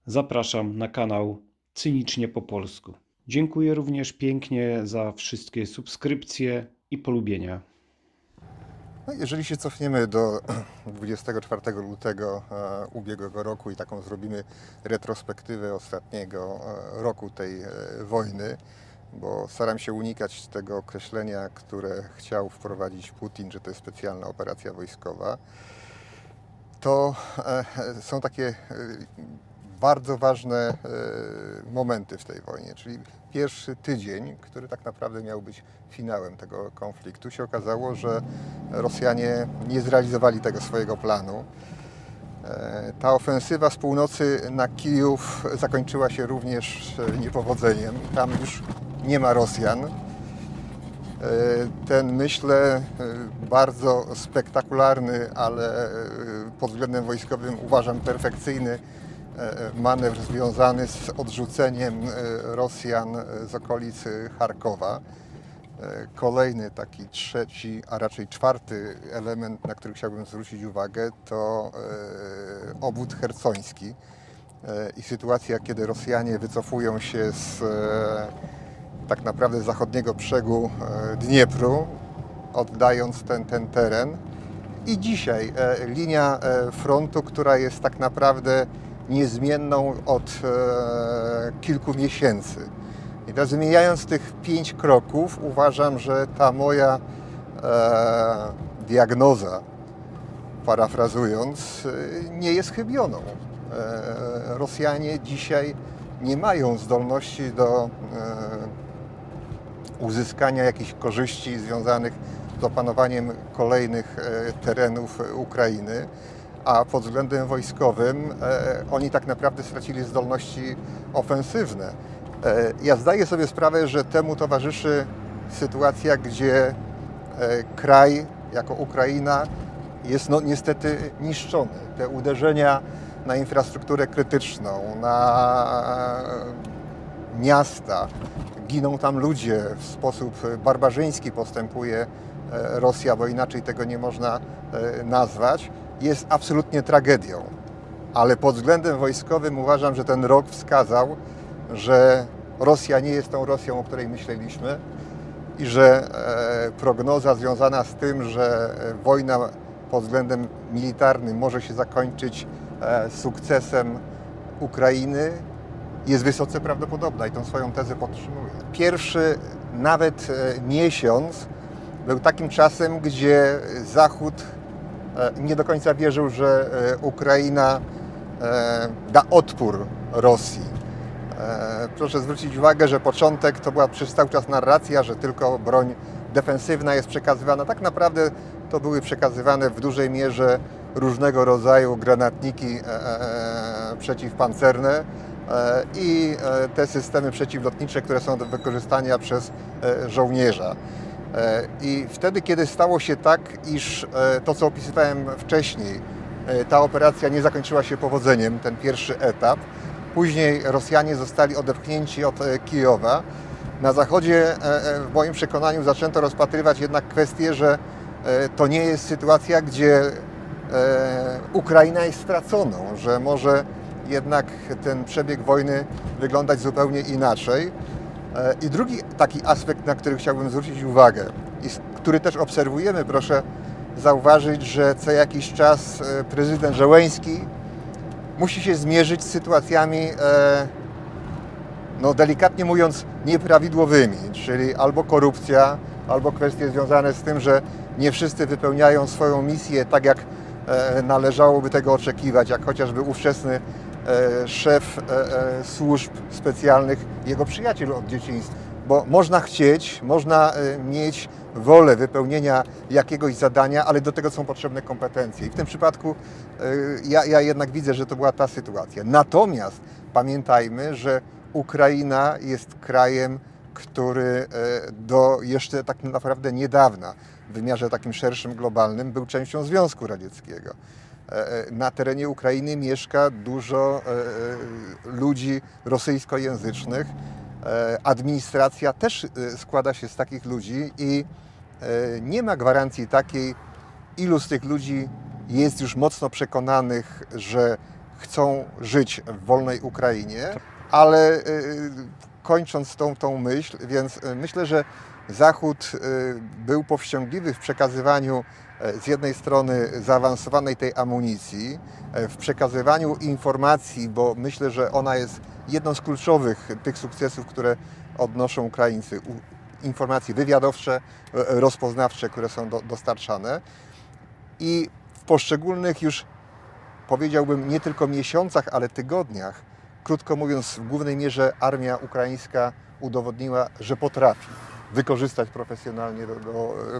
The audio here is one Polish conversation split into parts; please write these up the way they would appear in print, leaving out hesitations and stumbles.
Zapraszam na kanał Cynicznie po polsku. Dziękuję również pięknie za wszystkie subskrypcje i polubienia. No, jeżeli się cofniemy do 24 lutego ubiegłego roku i taką zrobimy retrospektywę ostatniego roku tej wojny, bo staram się unikać tego określenia, które chciał wprowadzić Putin, że to jest specjalna operacja wojskowa, to są takie bardzo ważne momenty w tej wojnie, czyli pierwszy tydzień, który tak naprawdę miał być finałem tego konfliktu, się okazało, że Rosjanie nie zrealizowali tego swojego planu. Ta ofensywa z północy na Kijów zakończyła się również niepowodzeniem. Tam już nie ma Rosjan. Ten, myślę, bardzo spektakularny, ale pod względem wojskowym uważam perfekcyjny manewr związany z odrzuceniem Rosjan z okolicy Charkowa. Kolejny taki trzeci, a raczej czwarty element, na który chciałbym zwrócić uwagę, to obwód chersoński i sytuacja, kiedy Rosjanie wycofują się z tak naprawdę zachodniego brzegu Dniepru, oddając ten teren. I dzisiaj linia frontu, która jest tak naprawdę niezmienną od kilku miesięcy. I teraz wymieniając tych 5 kroków, uważam, że ta moja diagnoza, parafrazując, nie jest chybioną. Rosjanie dzisiaj nie mają zdolności do uzyskania jakichś korzyści związanych z opanowaniem kolejnych terenów Ukrainy, a pod względem wojskowym oni tak naprawdę stracili zdolności ofensywne. Ja zdaję sobie sprawę, że temu towarzyszy sytuacja, gdzie kraj jako Ukraina jest niestety niszczony. Te uderzenia na infrastrukturę krytyczną, na miasta, giną tam ludzie, w sposób barbarzyński postępuje Rosja, bo inaczej tego nie można nazwać, jest absolutnie tragedią. Ale pod względem wojskowym uważam, że ten rok wskazał, że Rosja nie jest tą Rosją, o której myśleliśmy i że prognoza związana z tym, że wojna pod względem militarnym może się zakończyć sukcesem Ukrainy, jest wysoce prawdopodobna i tą swoją tezę podtrzymuję. Pierwszy nawet miesiąc był takim czasem, gdzie Zachód nie do końca wierzył, że Ukraina da odpór Rosji. Proszę zwrócić uwagę, że początek to była przez cały czas narracja, że tylko broń defensywna jest przekazywana. Tak naprawdę to były przekazywane w dużej mierze różnego rodzaju granatniki przeciwpancerne i te systemy przeciwlotnicze, które są do wykorzystania przez żołnierza. I wtedy, kiedy stało się tak, iż to, co opisywałem wcześniej, ta operacja nie zakończyła się powodzeniem, ten pierwszy etap, później Rosjanie zostali odepchnięci od Kijowa. Na Zachodzie, w moim przekonaniu, zaczęto rozpatrywać jednak kwestię, że to nie jest sytuacja, gdzie Ukraina jest straconą, że może jednak ten przebieg wojny wyglądać zupełnie inaczej. I drugi taki aspekt, na który chciałbym zwrócić uwagę i który też obserwujemy, proszę zauważyć, że co jakiś czas prezydent Zełenski musi się zmierzyć z sytuacjami, no delikatnie mówiąc, nieprawidłowymi, czyli albo korupcja, albo kwestie związane z tym, że nie wszyscy wypełniają swoją misję tak, jak należałoby tego oczekiwać, jak chociażby ówczesny szef służb specjalnych, jego przyjaciel od dzieciństwa. Bo można chcieć, można mieć wolę wypełnienia jakiegoś zadania, ale do tego są potrzebne kompetencje. I w tym przypadku ja jednak widzę, że to była ta sytuacja. Natomiast pamiętajmy, że Ukraina jest krajem, który do jeszcze tak naprawdę niedawna w wymiarze takim szerszym, globalnym był częścią Związku Radzieckiego. Na terenie Ukrainy mieszka dużo ludzi rosyjskojęzycznych. Administracja też składa się z takich ludzi i nie ma gwarancji takiej, ilu z tych ludzi jest już mocno przekonanych, że chcą żyć w wolnej Ukrainie, ale kończąc tą myśl, więc myślę, że Zachód był powściągliwy w przekazywaniu z jednej strony zaawansowanej tej amunicji, w przekazywaniu informacji, bo myślę, że ona jest jedną z kluczowych tych sukcesów, które odnoszą Ukraińcy. Informacje wywiadowcze, rozpoznawcze, które są dostarczane. I w poszczególnych już, powiedziałbym, nie tylko miesiącach, ale tygodniach, krótko mówiąc, w głównej mierze armia ukraińska udowodniła, że potrafi wykorzystać profesjonalnie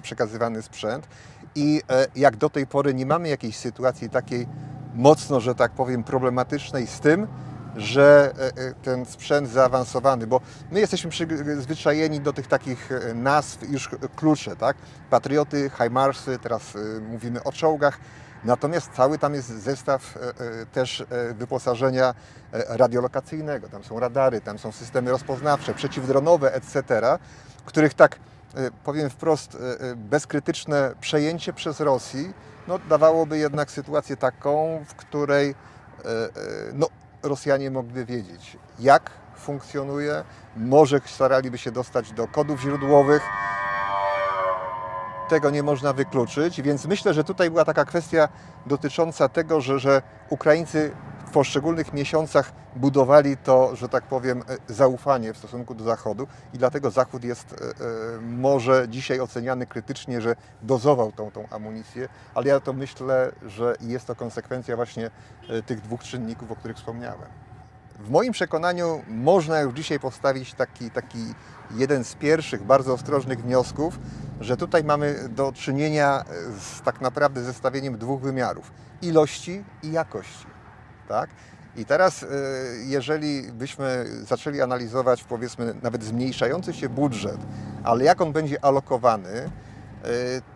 przekazywany sprzęt i jak do tej pory nie mamy jakiejś sytuacji takiej mocno, że tak powiem, problematycznej z tym, że ten sprzęt zaawansowany, bo my jesteśmy przyzwyczajeni do tych takich nazw już klucze, tak? Patrioty, HIMARSy, teraz mówimy o czołgach, natomiast cały tam jest zestaw też wyposażenia radiolokacyjnego, tam są radary, tam są systemy rozpoznawcze, przeciwdronowe, etc., których tak, powiem wprost, bezkrytyczne przejęcie przez Rosji dawałoby jednak sytuację taką, w której Rosjanie mogliby wiedzieć, jak funkcjonuje, może staraliby się dostać do kodów źródłowych. Tego nie można wykluczyć, więc myślę, że tutaj była taka kwestia dotycząca tego, że Ukraińcy w poszczególnych miesiącach budowali to, że tak powiem, zaufanie w stosunku do Zachodu i dlatego Zachód jest może dzisiaj oceniany krytycznie, że dozował tą amunicję, ale ja to myślę, że jest to konsekwencja właśnie tych dwóch czynników, o których wspomniałem. W moim przekonaniu można już dzisiaj postawić taki jeden z pierwszych, bardzo ostrożnych wniosków, że tutaj mamy do czynienia z tak naprawdę zestawieniem dwóch wymiarów: ilości i jakości. Tak? I teraz, jeżeli byśmy zaczęli analizować, powiedzmy, nawet zmniejszający się budżet, ale jak on będzie alokowany,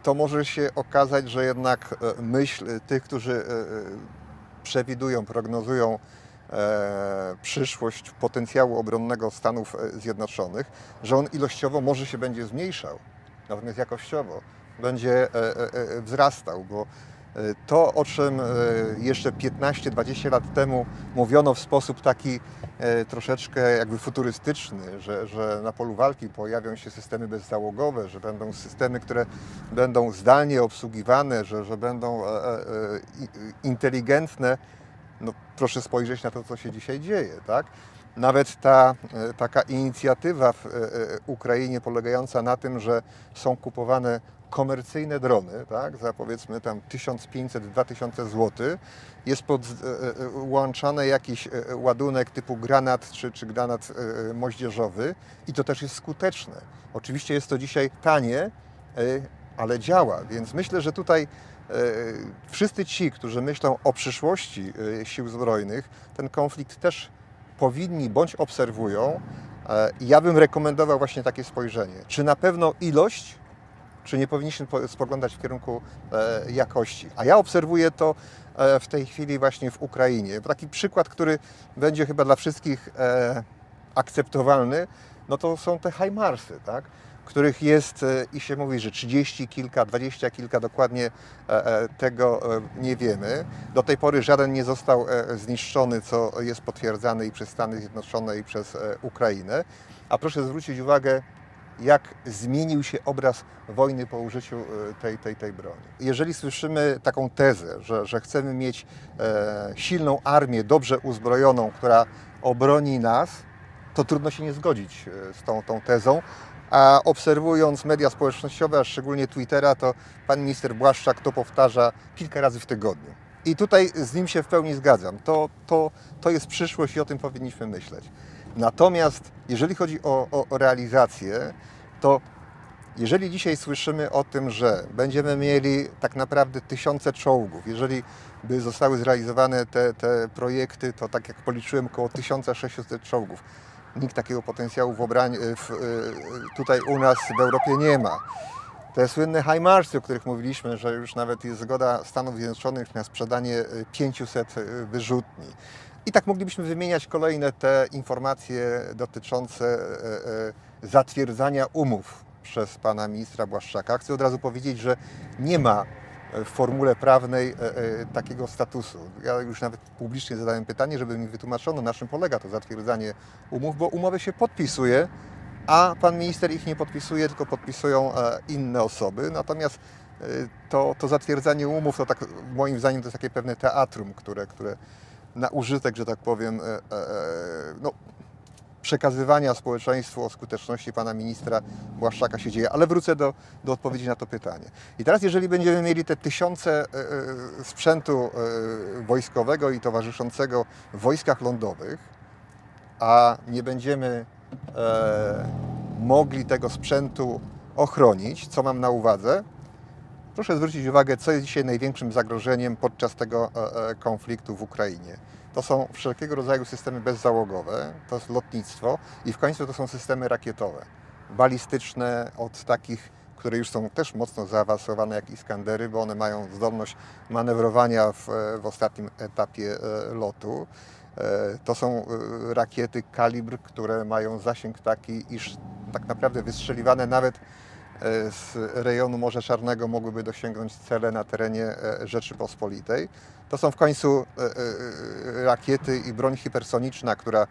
to może się okazać, że jednak myśl tych, którzy przewidują, prognozują przyszłość potencjału obronnego Stanów Zjednoczonych, że on ilościowo może się będzie zmniejszał, natomiast jakościowo będzie wzrastał, bo to, o czym jeszcze 15-20 lat temu mówiono w sposób taki troszeczkę jakby futurystyczny, że na polu walki pojawią się systemy bezzałogowe, że będą systemy, które będą zdalnie obsługiwane, że będą inteligentne, proszę spojrzeć na to, co się dzisiaj dzieje, tak? Nawet taka inicjatywa w Ukrainie polegająca na tym, że są kupowane komercyjne drony, tak, za powiedzmy tam 1500-2000 zł, jest podłączany jakiś ładunek typu granat czy granat moździerzowy i to też jest skuteczne. Oczywiście jest to dzisiaj tanie, ale działa, więc myślę, że tutaj wszyscy ci, którzy myślą o przyszłości sił zbrojnych, ten konflikt też powinni bądź obserwują. Ja bym rekomendował właśnie takie spojrzenie. Czy na pewno ilość, czy nie powinniśmy spoglądać w kierunku jakości? A ja obserwuję to w tej chwili właśnie w Ukrainie. Taki przykład, który będzie chyba dla wszystkich akceptowalny, to są te HIMARSy, tak? Których jest i się mówi, że 30 kilka, 20 kilka, dokładnie tego nie wiemy. Do tej pory żaden nie został zniszczony, co jest potwierdzane i przez Stany Zjednoczone, i przez Ukrainę. A proszę zwrócić uwagę, jak zmienił się obraz wojny po użyciu tej broni. Jeżeli słyszymy taką tezę, że chcemy mieć silną armię, dobrze uzbrojoną, która obroni nas, to trudno się nie zgodzić z tą tezą. A obserwując media społecznościowe, a szczególnie Twittera, to pan minister Błaszczak to powtarza kilka razy w tygodniu. I tutaj z nim się w pełni zgadzam. To jest przyszłość i o tym powinniśmy myśleć. Natomiast jeżeli chodzi o realizację, to jeżeli dzisiaj słyszymy o tym, że będziemy mieli tak naprawdę tysiące czołgów, jeżeli by zostały zrealizowane te projekty, to tak jak policzyłem, około 1600 czołgów. Nikt takiego potencjału tutaj u nas w Europie nie ma. Te słynne HIMARSy, o których mówiliśmy, że już nawet jest zgoda Stanów Zjednoczonych na sprzedanie 500 wyrzutni. I tak moglibyśmy wymieniać kolejne te informacje dotyczące zatwierdzania umów przez pana ministra Błaszczaka. Chcę od razu powiedzieć, że nie ma w formule prawnej takiego statusu. Ja już nawet publicznie zadałem pytanie, żeby mi wytłumaczono, na czym polega to zatwierdzanie umów, bo umowy się podpisuje, a pan minister ich nie podpisuje, tylko podpisują inne osoby. Natomiast to zatwierdzanie umów, to tak moim zdaniem to jest takie pewne teatrum, które na użytek, że tak powiem, no, przekazywania społeczeństwu o skuteczności pana ministra Błaszczaka się dzieje. Ale wrócę do odpowiedzi na to pytanie. I teraz, jeżeli będziemy mieli te tysiące sprzętu wojskowego i towarzyszącego w wojskach lądowych, a nie będziemy mogli tego sprzętu ochronić, co mam na uwadze, proszę zwrócić uwagę, co jest dzisiaj największym zagrożeniem podczas tego konfliktu w Ukrainie. To są wszelkiego rodzaju systemy bezzałogowe, to jest lotnictwo i w końcu to są systemy rakietowe, balistyczne, od takich, które już są też mocno zaawansowane jak Iskandery, bo one mają zdolność manewrowania w ostatnim etapie lotu. To są rakiety kalibr, które mają zasięg taki, iż tak naprawdę wystrzeliwane nawet z rejonu Morza Czarnego mogłyby dosięgnąć cele na terenie Rzeczypospolitej. To są w końcu rakiety i broń hipersoniczna, która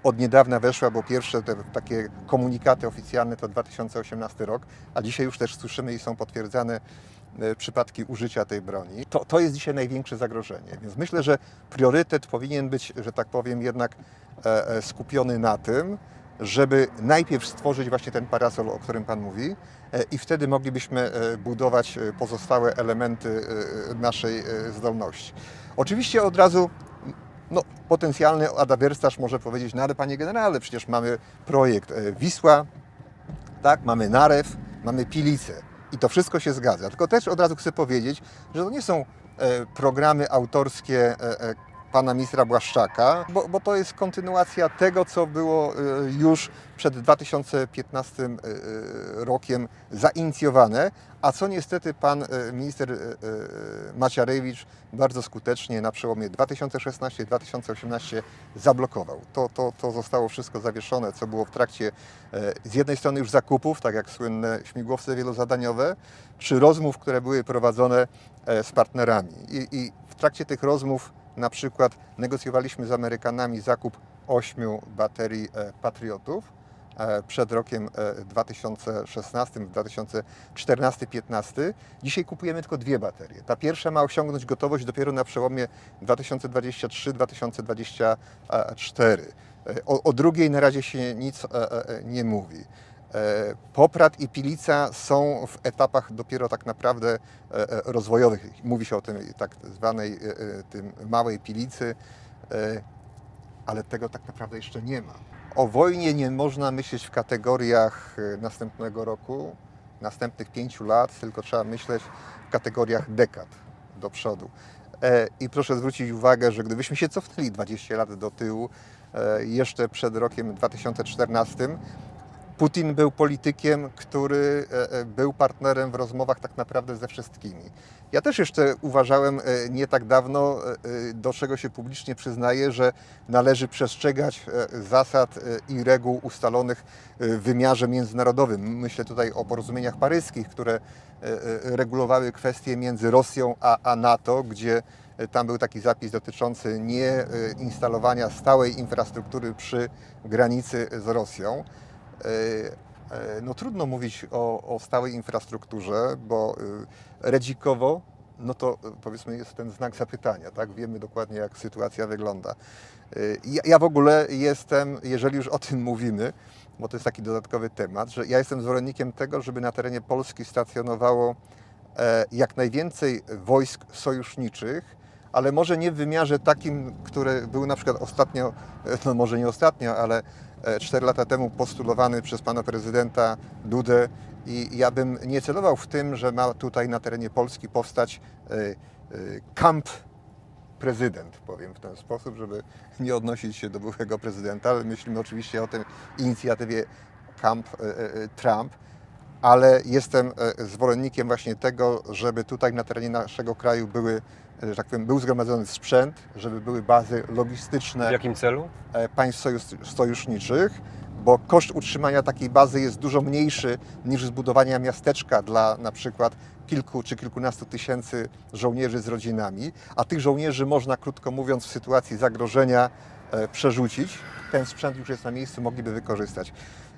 od niedawna weszła, bo pierwsze te takie komunikaty oficjalne to 2018 rok, a dzisiaj już też słyszymy i są potwierdzane przypadki użycia tej broni. To jest dzisiaj największe zagrożenie, więc myślę, że priorytet powinien być, że tak powiem, jednak skupiony na tym, żeby najpierw stworzyć właśnie ten parasol, o którym Pan mówi, i wtedy moglibyśmy budować pozostałe elementy naszej zdolności. Oczywiście od razu potencjalny adawersarz może powiedzieć, no ale Panie Generale, przecież mamy projekt Wisła, tak, mamy Narew, mamy Pilicę i to wszystko się zgadza. Tylko też od razu chcę powiedzieć, że to nie są programy autorskie pana ministra Błaszczaka, bo to jest kontynuacja tego, co było już przed 2015 rokiem zainicjowane, a co niestety pan minister Macierewicz bardzo skutecznie na przełomie 2016-2018 zablokował. To zostało wszystko zawieszone, co było w trakcie z jednej strony już zakupów, tak jak słynne śmigłowce wielozadaniowe, czy rozmów, które były prowadzone z partnerami. I w trakcie tych rozmów na przykład negocjowaliśmy z Amerykanami zakup 8 baterii Patriotów przed rokiem 2016, 2014-15. Dzisiaj kupujemy tylko 2 baterie. Ta pierwsza ma osiągnąć gotowość dopiero na przełomie 2023-2024. O drugiej na razie się nic nie mówi. Poprad i Pilica są w etapach dopiero tak naprawdę rozwojowych. Mówi się o tym tak zwanej tym małej Pilicy, ale tego tak naprawdę jeszcze nie ma. O wojnie nie można myśleć w kategoriach następnego roku, następnych 5 lat, tylko trzeba myśleć w kategoriach dekad do przodu. I proszę zwrócić uwagę, że gdybyśmy się cofnęli 20 lat do tyłu, jeszcze przed rokiem 2014, Putin był politykiem, który był partnerem w rozmowach tak naprawdę ze wszystkimi. Ja też jeszcze uważałem nie tak dawno, do czego się publicznie przyznaję, że należy przestrzegać zasad i reguł ustalonych w wymiarze międzynarodowym. Myślę tutaj o porozumieniach paryskich, które regulowały kwestie między Rosją a NATO, gdzie tam był taki zapis dotyczący nieinstalowania stałej infrastruktury przy granicy z Rosją. No trudno mówić o stałej infrastrukturze, bo redzikowo, no to powiedzmy jest ten znak zapytania, tak? Wiemy dokładnie, jak sytuacja wygląda. Ja w ogóle jestem, jeżeli już o tym mówimy, bo to jest taki dodatkowy temat, że ja jestem zwolennikiem tego, żeby na terenie Polski stacjonowało jak najwięcej wojsk sojuszniczych, ale może nie w wymiarze takim, który był na przykład ostatnio, no może nie ostatnio, ale 4 lata temu postulowany przez pana prezydenta Dudę i ja bym nie celował w tym, że ma tutaj na terenie Polski powstać kamp prezydent, powiem w ten sposób, żeby nie odnosić się do byłego prezydenta, ale myślimy oczywiście o tej inicjatywie Camp Trump, ale jestem zwolennikiem właśnie tego, żeby tutaj na terenie naszego kraju były, że tak powiem, był zgromadzony sprzęt, żeby były bazy logistyczne. W jakim celu? Państw sojuszniczych, bo koszt utrzymania takiej bazy jest dużo mniejszy niż zbudowania miasteczka dla na przykład kilku czy kilkunastu tysięcy żołnierzy z rodzinami, a tych żołnierzy można, krótko mówiąc, w sytuacji zagrożenia przerzucić. Ten sprzęt już jest na miejscu, mogliby wykorzystać.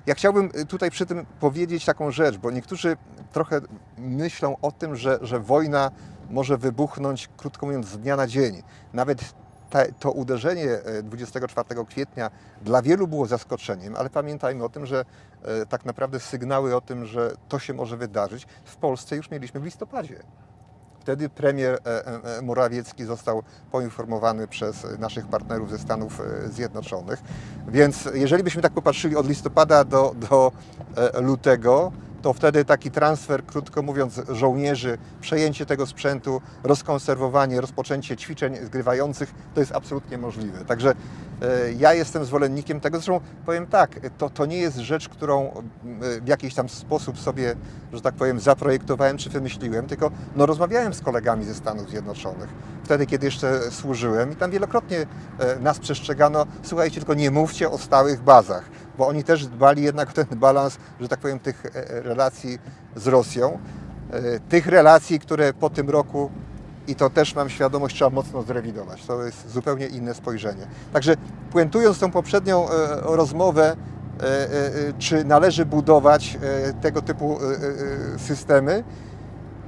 Ja chciałbym tutaj przy tym powiedzieć taką rzecz, bo niektórzy trochę myślą o tym, że wojna może wybuchnąć, krótko mówiąc, z dnia na dzień. Nawet to uderzenie 24 kwietnia dla wielu było zaskoczeniem, ale pamiętajmy o tym, że tak naprawdę sygnały o tym, że to się może wydarzyć, w Polsce już mieliśmy w listopadzie. Wtedy premier Morawiecki został poinformowany przez naszych partnerów ze Stanów Zjednoczonych. Więc jeżeli byśmy tak popatrzyli od listopada do lutego, to wtedy taki transfer, krótko mówiąc, żołnierzy, przejęcie tego sprzętu, rozkonserwowanie, rozpoczęcie ćwiczeń zgrywających, to jest absolutnie możliwe. Także ja jestem zwolennikiem tego. Zresztą powiem tak, to nie jest rzecz, którą w jakiś tam sposób sobie, że tak powiem, zaprojektowałem czy wymyśliłem, tylko rozmawiałem z kolegami ze Stanów Zjednoczonych, wtedy kiedy jeszcze służyłem i tam wielokrotnie nas przestrzegano, słuchajcie, tylko nie mówcie o stałych bazach, bo oni też dbali jednak o ten balans, że tak powiem, tych relacji z Rosją, tych relacji, które po tym roku, i to też mam świadomość, trzeba mocno zrewidować. To jest zupełnie inne spojrzenie. Także puentując tą poprzednią rozmowę, czy należy budować tego typu systemy,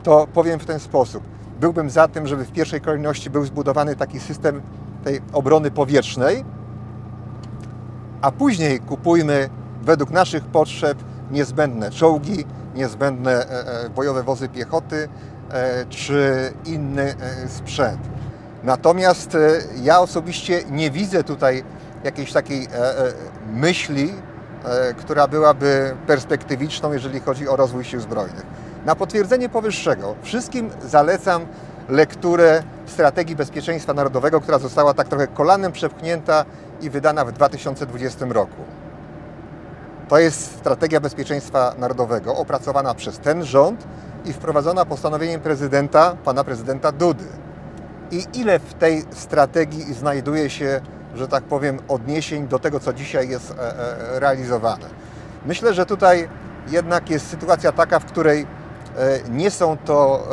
to powiem w ten sposób. Byłbym za tym, żeby w pierwszej kolejności był zbudowany taki system tej obrony powietrznej, a później kupujmy według naszych potrzeb niezbędne czołgi, niezbędne bojowe wozy piechoty, czy inny sprzęt. Natomiast ja osobiście nie widzę tutaj jakiejś takiej myśli, która byłaby perspektywiczną, jeżeli chodzi o rozwój sił zbrojnych. Na potwierdzenie powyższego wszystkim zalecam lekturę Strategii Bezpieczeństwa Narodowego, która została tak trochę kolanem przepchnięta i wydana w 2020 roku. To jest Strategia Bezpieczeństwa Narodowego opracowana przez ten rząd i wprowadzona postanowieniem prezydenta, pana prezydenta Dudy. I ile w tej strategii znajduje się, że tak powiem, odniesień do tego, co dzisiaj jest realizowane. Myślę, że tutaj jednak jest sytuacja taka, w której nie są to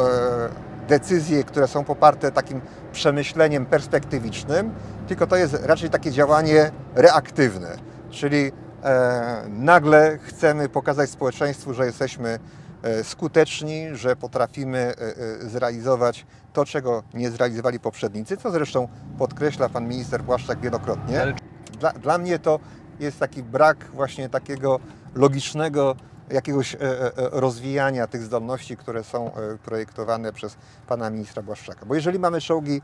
decyzje, które są poparte takim przemyśleniem perspektywicznym, tylko to jest raczej takie działanie reaktywne, czyli nagle chcemy pokazać społeczeństwu, że jesteśmy skuteczni, że potrafimy zrealizować to, czego nie zrealizowali poprzednicy, co zresztą podkreśla pan minister Błaszczak wielokrotnie. Dla mnie to jest taki brak właśnie takiego logicznego jakiegoś rozwijania tych zdolności, które są projektowane przez pana ministra Błaszczaka. Bo jeżeli mamy czołgi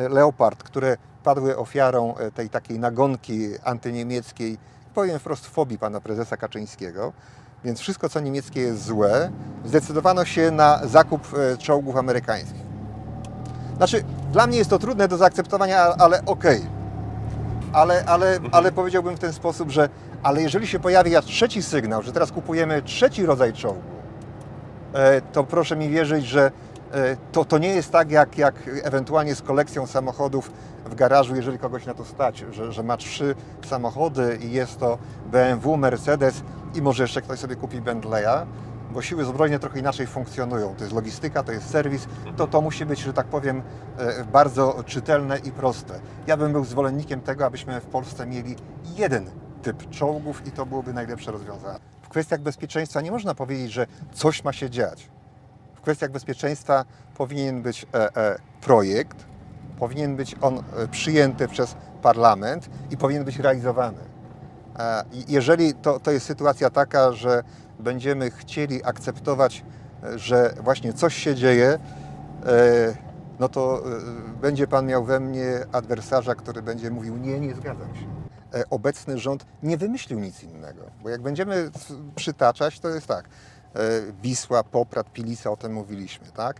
Leopard, które padły ofiarą tej takiej nagonki antyniemieckiej, powiem wprost, fobii pana prezesa Kaczyńskiego, więc wszystko, co niemieckie, jest złe, zdecydowano się na zakup czołgów amerykańskich. Znaczy, dla mnie jest to trudne do zaakceptowania, ale okej. Ale powiedziałbym w ten sposób, że jeżeli się pojawia trzeci sygnał, że teraz kupujemy trzeci rodzaj czołgu, to proszę mi wierzyć, że to nie jest tak jak ewentualnie z kolekcją samochodów w garażu, jeżeli kogoś na to stać, że ma 3 samochody i jest to BMW, Mercedes i może jeszcze ktoś sobie kupi Bentleya, bo siły zbrojne trochę inaczej funkcjonują. To jest logistyka, to jest serwis, to musi być, że tak powiem, bardzo czytelne i proste. Ja bym był zwolennikiem tego, abyśmy w Polsce mieli jeden typ czołgów i to byłoby najlepsze rozwiązanie. W kwestiach bezpieczeństwa nie można powiedzieć, że coś ma się dziać. W kwestiach bezpieczeństwa powinien być projekt, powinien być on przyjęty przez parlament i powinien być realizowany. Jeżeli to jest sytuacja taka, że będziemy chcieli akceptować, że właśnie coś się dzieje, no to będzie pan miał we mnie adwersarza, który będzie mówił: nie zgadzam się. Obecny rząd nie wymyślił nic innego, bo jak będziemy przytaczać, to jest tak, Wisła, Poprad, Pilica, o tym mówiliśmy, tak?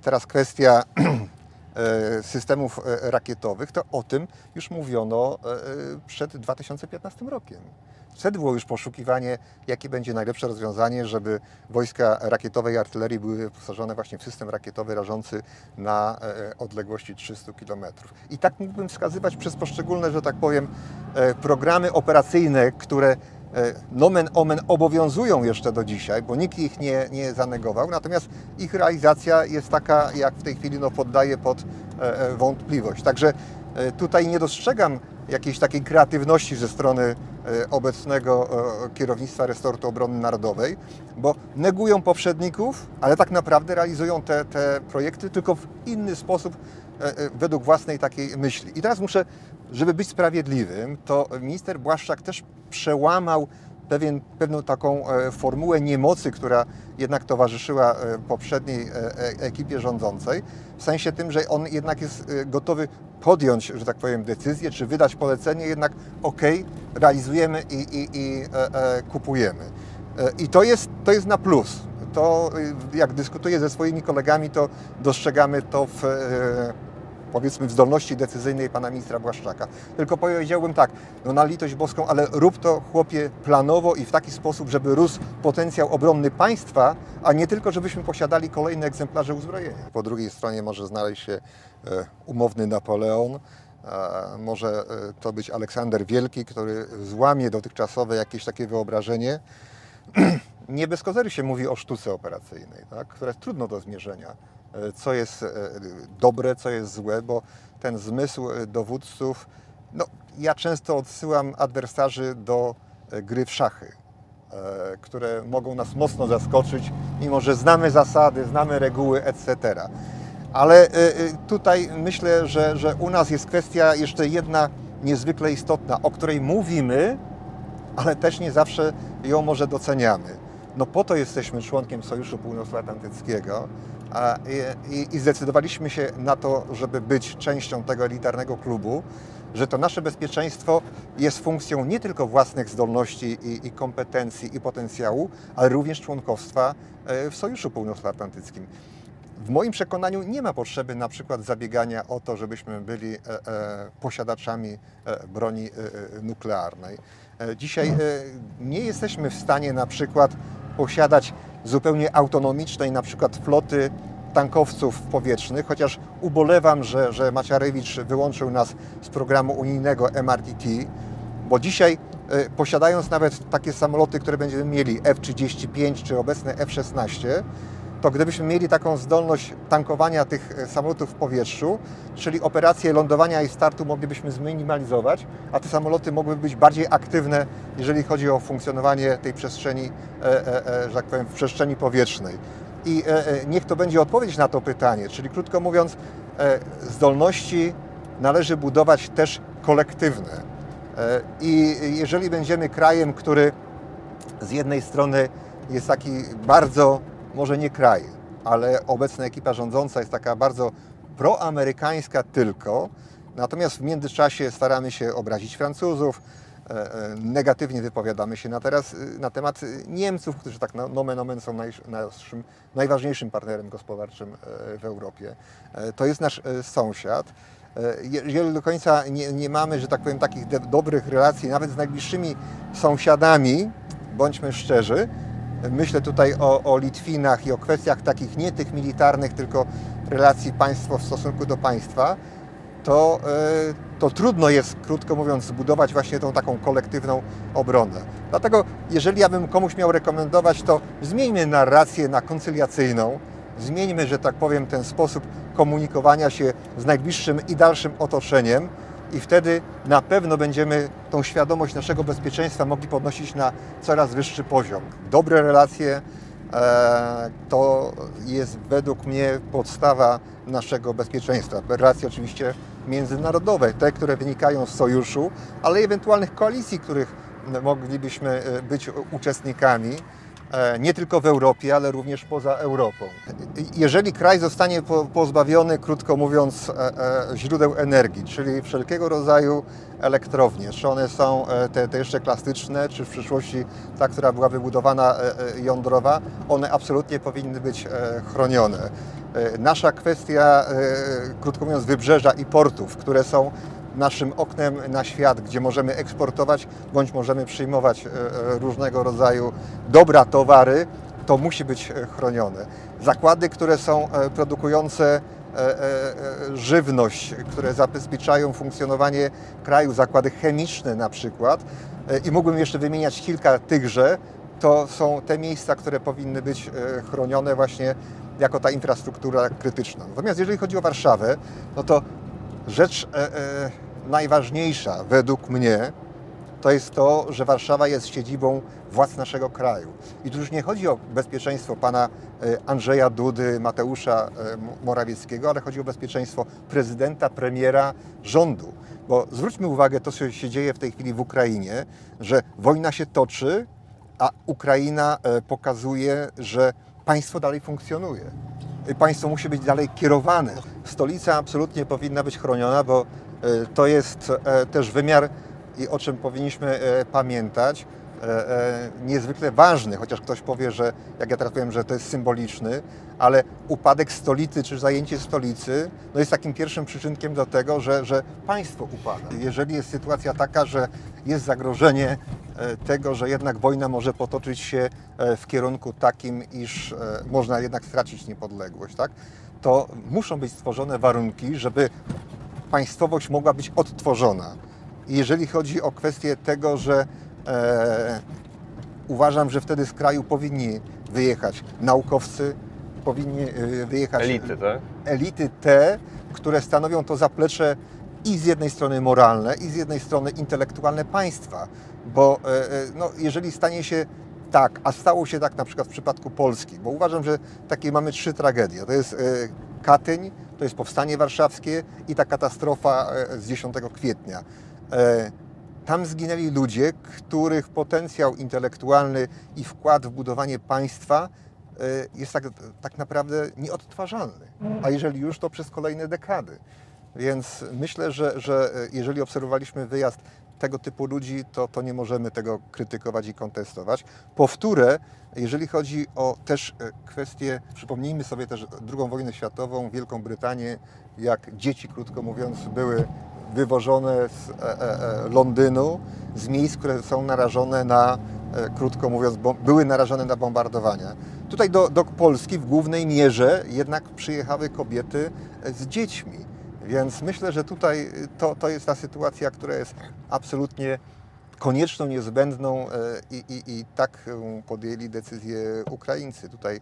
Teraz kwestia systemów rakietowych, to o tym już mówiono przed 2015 rokiem. Wtedy było już poszukiwanie, jakie będzie najlepsze rozwiązanie, żeby wojska rakietowe i artylerii były wyposażone właśnie w system rakietowy rażący na odległości 300 km. I tak mógłbym wskazywać przez poszczególne, że tak powiem, programy operacyjne, które nomen omen obowiązują jeszcze do dzisiaj, bo nikt ich nie zanegował, natomiast ich realizacja jest taka, jak w tej chwili poddaje pod wątpliwość. Także tutaj nie dostrzegam jakiejś takiej kreatywności ze strony obecnego kierownictwa resortu obrony narodowej, bo negują poprzedników, ale tak naprawdę realizują te projekty tylko w inny sposób, według własnej takiej myśli. I teraz muszę, żeby być sprawiedliwym, to minister Błaszczak też przełamał pewną taką formułę niemocy, która jednak towarzyszyła poprzedniej ekipie rządzącej, w sensie tym, że on jednak jest gotowy podjąć, że tak powiem, decyzję, czy wydać polecenie, jednak realizujemy i kupujemy. I to jest na plus. To jak dyskutuję ze swoimi kolegami, to dostrzegamy to powiedzmy w zdolności decyzyjnej pana ministra Błaszczaka. Tylko powiedziałbym tak, na litość boską, ale rób to, chłopie, planowo i w taki sposób, żeby rósł potencjał obronny państwa, a nie tylko, żebyśmy posiadali kolejne egzemplarze uzbrojenia. Po drugiej stronie może znaleźć się umowny Napoleon, może to być Aleksander Wielki, który złamie dotychczasowe jakieś takie wyobrażenie. Nie bez kozery się mówi o sztuce operacyjnej, tak, która jest trudno do zmierzenia. Co jest dobre, co jest złe, bo ten zmysł dowódców, ja często odsyłam adwersarzy do gry w szachy, które mogą nas mocno zaskoczyć, mimo że znamy zasady, znamy reguły, etc. Ale tutaj myślę, że u nas jest kwestia jeszcze jedna niezwykle istotna, o której mówimy, ale też nie zawsze ją może doceniamy. Po to jesteśmy członkiem Sojuszu Północnoatlantyckiego i zdecydowaliśmy się na to, żeby być częścią tego elitarnego klubu, że to nasze bezpieczeństwo jest funkcją nie tylko własnych zdolności i kompetencji i potencjału, ale również członkostwa w Sojuszu Północnoatlantyckim. W moim przekonaniu nie ma potrzeby na przykład zabiegania o to, żebyśmy byli posiadaczami broni nuklearnej. Dzisiaj nie jesteśmy w stanie na przykład posiadać zupełnie autonomicznej na przykład floty tankowców powietrznych, chociaż ubolewam, że Macierewicz wyłączył nas z programu unijnego MRTT, bo dzisiaj posiadając nawet takie samoloty, które będziemy mieli F-35 czy obecne F-16, to gdybyśmy mieli taką zdolność tankowania tych samolotów w powietrzu, czyli operacje lądowania i startu moglibyśmy zminimalizować, a te samoloty mogłyby być bardziej aktywne, jeżeli chodzi o funkcjonowanie tej przestrzeni, że tak powiem, w przestrzeni powietrznej. I niech to będzie odpowiedź na to pytanie, czyli krótko mówiąc, zdolności należy budować też kolektywne. I jeżeli będziemy krajem, który z jednej strony jest taki bardzo, może nie kraj, ale obecna ekipa rządząca jest taka bardzo proamerykańska tylko, natomiast w międzyczasie staramy się obrazić Francuzów, negatywnie wypowiadamy się na temat Niemców, którzy tak nomen omen są naszym najważniejszym partnerem gospodarczym w Europie. To jest nasz sąsiad. Jeżeli do końca nie mamy, że tak powiem, takich dobrych relacji nawet z najbliższymi sąsiadami, bądźmy szczerzy, myślę tutaj o Litwinach i o kwestiach takich nie tych militarnych, tylko relacji państwo w stosunku do państwa, to trudno jest, krótko mówiąc, zbudować właśnie tą taką kolektywną obronę. Dlatego, jeżeli ja bym komuś miał rekomendować, to zmieńmy narrację na koncyliacyjną, zmieńmy, że tak powiem, ten sposób komunikowania się z najbliższym i dalszym otoczeniem i wtedy na pewno będziemy tą świadomość naszego bezpieczeństwa mogli podnosić na coraz wyższy poziom. Dobre relacje to jest według mnie podstawa naszego bezpieczeństwa. Relacje oczywiście międzynarodowe, te, które wynikają z sojuszu, ale ewentualnych koalicji, których moglibyśmy być uczestnikami, nie tylko w Europie, ale również poza Europą. Jeżeli kraj zostanie pozbawiony, krótko mówiąc, źródeł energii, czyli wszelkiego rodzaju elektrownie, czy one są te jeszcze klasyczne, czy w przyszłości ta, która była wybudowana jądrowa, one absolutnie powinny być chronione. Nasza kwestia, krótko mówiąc, wybrzeża i portów, które są naszym oknem na świat, gdzie możemy eksportować bądź możemy przyjmować różnego rodzaju dobra, towary, to musi być chronione. Zakłady, które są produkujące żywność, które zabezpieczają funkcjonowanie kraju, zakłady chemiczne na przykład. I mógłbym jeszcze wymieniać kilka tychże. To są te miejsca, które powinny być chronione właśnie jako ta infrastruktura krytyczna. Natomiast jeżeli chodzi o Warszawę, no to rzecz najważniejsza według mnie to jest to, że Warszawa jest siedzibą władz naszego kraju. I tu już nie chodzi o bezpieczeństwo pana Andrzeja Dudy, Mateusza Morawieckiego, ale chodzi o bezpieczeństwo prezydenta, premiera, rządu. Bo zwróćmy uwagę to, co się dzieje w tej chwili w Ukrainie, że wojna się toczy, a Ukraina pokazuje, że państwo dalej funkcjonuje. Państwo musi być dalej kierowane. Stolica absolutnie powinna być chroniona, bo to jest też wymiar, i o czym powinniśmy pamiętać, niezwykle ważny, chociaż ktoś powie, że jak ja teraz powiem, że to jest symboliczny, ale upadek stolicy czy zajęcie stolicy no jest takim pierwszym przyczynkiem do tego, że państwo upada. Jeżeli jest sytuacja taka, że jest zagrożenie tego, że jednak wojna może potoczyć się w kierunku takim, iż można jednak stracić niepodległość, tak? To muszą być stworzone warunki, żeby państwowość mogła być odtworzona. I jeżeli chodzi o kwestię tego, że uważam, że wtedy z kraju powinni wyjechać naukowcy, powinni wyjechać Elity, tak? Elity te, które stanowią to zaplecze i z jednej strony moralne, i z jednej strony intelektualne państwa. Bo no, jeżeli stanie się tak, a stało się tak na przykład w przypadku Polski, bo uważam, że takie mamy 3 tragedie. To jest Katyń, to jest Powstanie Warszawskie i ta katastrofa z 10 kwietnia. Tam zginęli ludzie, których potencjał intelektualny i wkład w budowanie państwa jest tak naprawdę nieodtwarzalny. A jeżeli już, to przez kolejne dekady. Więc myślę, że jeżeli obserwowaliśmy wyjazd tego typu ludzi, to nie możemy tego krytykować i kontestować. Powtórę, jeżeli chodzi o też kwestię, przypomnijmy sobie też II wojnę światową, Wielką Brytanię, jak dzieci, krótko mówiąc, były wywożone z Londynu, z miejsc, które są narażone na, krótko mówiąc, były narażone na bombardowania. Tutaj do Polski w głównej mierze jednak przyjechały kobiety z dziećmi. Więc myślę, że tutaj to jest ta sytuacja, która jest absolutnie konieczną, niezbędną i tak podjęli decyzję Ukraińcy. Tutaj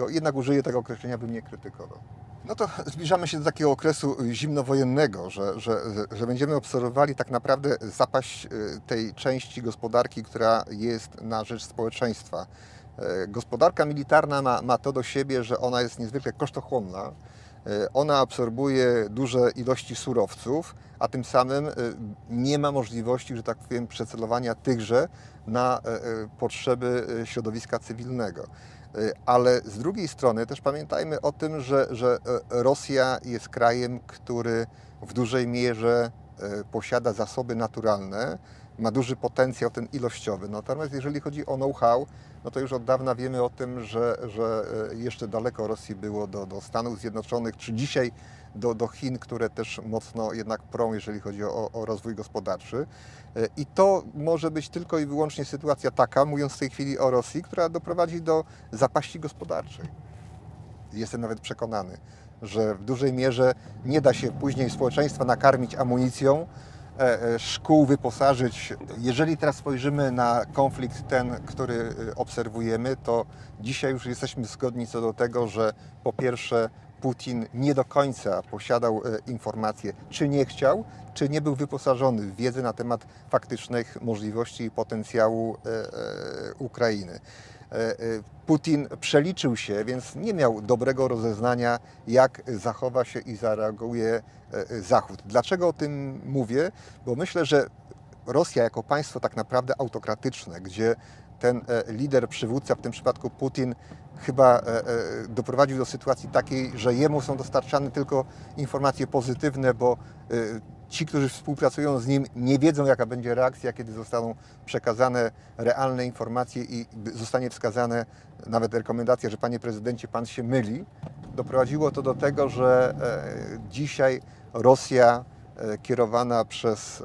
jednak użyję tego określenia, bym nie krytykował. No to zbliżamy się do takiego okresu zimnowojennego, że będziemy obserwowali tak naprawdę zapaść tej części gospodarki, która jest na rzecz społeczeństwa. Gospodarka militarna ma to do siebie, że ona jest niezwykle kosztochłonna. Ona absorbuje duże ilości surowców, a tym samym nie ma możliwości, że tak powiem, przecelowania tychże na potrzeby środowiska cywilnego. Ale z drugiej strony też pamiętajmy o tym, że Rosja jest krajem, który w dużej mierze posiada zasoby naturalne, ma duży potencjał ten ilościowy. Natomiast jeżeli chodzi o know-how, no to już od dawna wiemy o tym, że jeszcze daleko Rosji było do Stanów Zjednoczonych, czy dzisiaj do Chin, które też mocno jednak prą, jeżeli chodzi o rozwój gospodarczy. I to może być tylko i wyłącznie sytuacja taka, mówiąc w tej chwili o Rosji, która doprowadzi do zapaści gospodarczej. Jestem nawet przekonany, że w dużej mierze nie da się później społeczeństwa nakarmić amunicją, szkół wyposażyć. Jeżeli teraz spojrzymy na konflikt ten, który obserwujemy, to dzisiaj już jesteśmy zgodni co do tego, że po pierwsze Putin nie do końca posiadał informacje, czy nie chciał, czy nie był wyposażony w wiedzę na temat faktycznych możliwości i potencjału Ukrainy. Putin przeliczył się, więc nie miał dobrego rozeznania, jak zachowa się i zareaguje Zachód. Dlaczego o tym mówię? Bo myślę, że Rosja jako państwo tak naprawdę autokratyczne, gdzie ten lider, przywódca, w tym przypadku Putin, chyba doprowadził do sytuacji takiej, że jemu są dostarczane tylko informacje pozytywne, bo ci, którzy współpracują z nim, nie wiedzą, jaka będzie reakcja, kiedy zostaną przekazane realne informacje i zostanie wskazane nawet rekomendacja, że panie prezydencie, pan się myli. Doprowadziło to do tego, że dzisiaj Rosja kierowana przez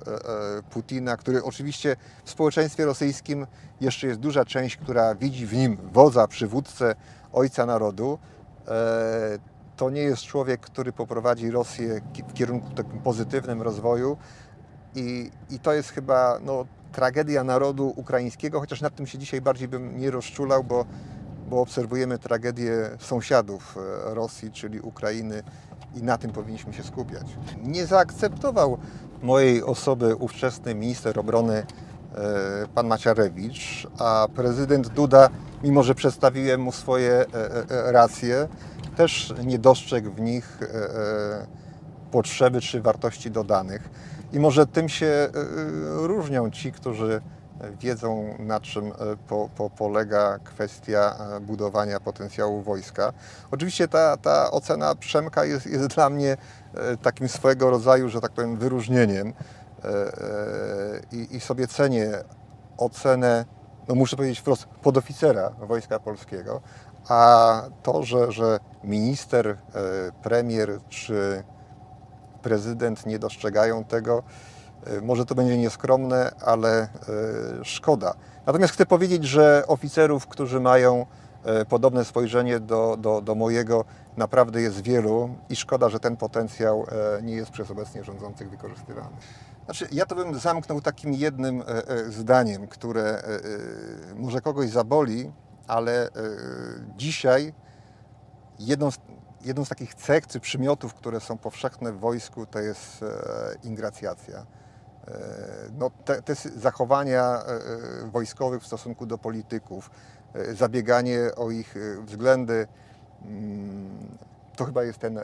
Putina, który oczywiście w społeczeństwie rosyjskim jeszcze jest duża część, która widzi w nim wodza, przywódcę, ojca narodu, to nie jest człowiek, który poprowadzi Rosję w kierunku takim pozytywnym rozwoju i to jest chyba tragedia narodu ukraińskiego, chociaż nad tym się dzisiaj bardziej bym nie rozczulał, bo obserwujemy tragedię sąsiadów Rosji, czyli Ukrainy i na tym powinniśmy się skupiać. Nie zaakceptował mojej osoby ówczesny minister obrony pan Macierewicz, a prezydent Duda, mimo że przedstawiłem mu swoje racje, też nie dostrzegł w nich potrzeby czy wartości dodanych. I może tym się różnią ci, którzy wiedzą, na czym polega kwestia budowania potencjału wojska. Oczywiście ta ocena Przemka jest dla mnie takim swojego rodzaju, że tak powiem, wyróżnieniem i sobie cenię ocenę, muszę powiedzieć wprost, podoficera Wojska Polskiego, a to, że minister, premier czy prezydent nie dostrzegają tego, może to będzie nieskromne, ale szkoda. Natomiast chcę powiedzieć, że oficerów, którzy mają podobne spojrzenie do mojego, naprawdę jest wielu i szkoda, że ten potencjał nie jest przez obecnie rządzących wykorzystywany. Znaczy, ja to bym zamknął takim jednym zdaniem, które może kogoś zaboli, ale dzisiaj jedną z takich cech czy przymiotów, które są powszechne w wojsku, to jest ingracjacja. Te zachowania wojskowych w stosunku do polityków, zabieganie o ich względy, to chyba jest ten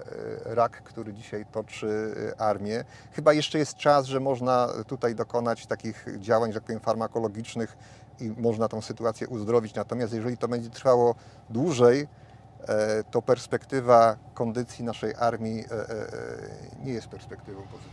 rak, który dzisiaj toczy armię. Chyba jeszcze jest czas, że można tutaj dokonać takich działań, że tak powiem, farmakologicznych i można tą sytuację uzdrowić. Natomiast jeżeli to będzie trwało dłużej, to perspektywa kondycji naszej armii nie jest perspektywą pozytywną.